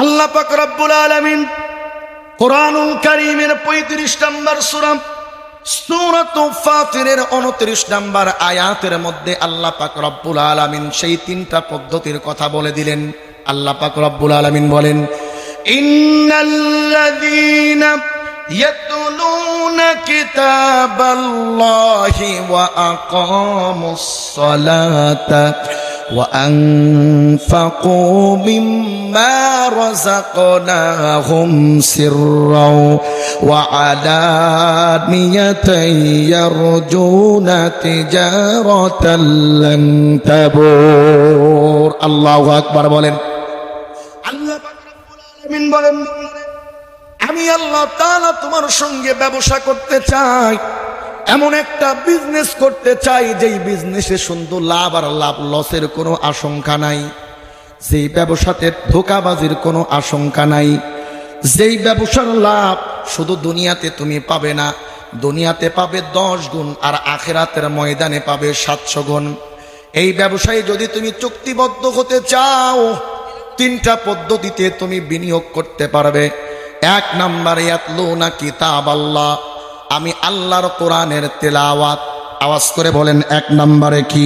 আল্লাহ পাক রব্বুল আলামিন কোরআনুল কারীমের 35 নম্বর সূরা সূরাতুল ফাতিরের 29 নম্বর আয়াতের মধ্যে আল্লাহ পাক রব্বুল আলামিন সেই তিনটা পদ্ধতির কথা বলে দিলেন। আল্লাহ পাক রব্বুল আলামিন বলেন, ইন্নাল্লাযীনা ইয়াতলুনা কিতাবাল্লাহি ওয়া আকামুস সালাতা وأنفقوا مما رزقناهم سرا وعلانية يرجون تجارة لن تبور الله أكبر বলেন। আল্লাহ পাক রব্বুল আলামিন বলেন, আমি আল্লাহ তাআলা তোমার সঙ্গে ব্যবসা করতে চাই, এমন একটা বিজনেস করতে চাই যেই বিজনেসে সুন্দর লাভ আর লাভ লসের কোনো আশঙ্কা নাই, যেই ব্যবসাতে ধোঁকাবাজির কোনো আশঙ্কা নাই, যেই ব্যবসার লাভ শুধু দুনিয়াতে তুমি পাবে না, দুনিয়াতে পাবে 10 গুণ আর আখিরাতের ময়দানে পাবে 700 গুণ। এই ব্যবসায় যদি তুমি চুক্তিবদ্ধ হতে চাও, তিনটা পদ্ধতিতে তুমি বিনিয়োগ করতে পারবে। 1 নম্বরে ইয়াতলুনা কিতাবাল্লাহ, আমি আল্লাহর কোরআনের তেলাওয়াত। আওয়াজ করে বলেন 1 নম্বরে কি?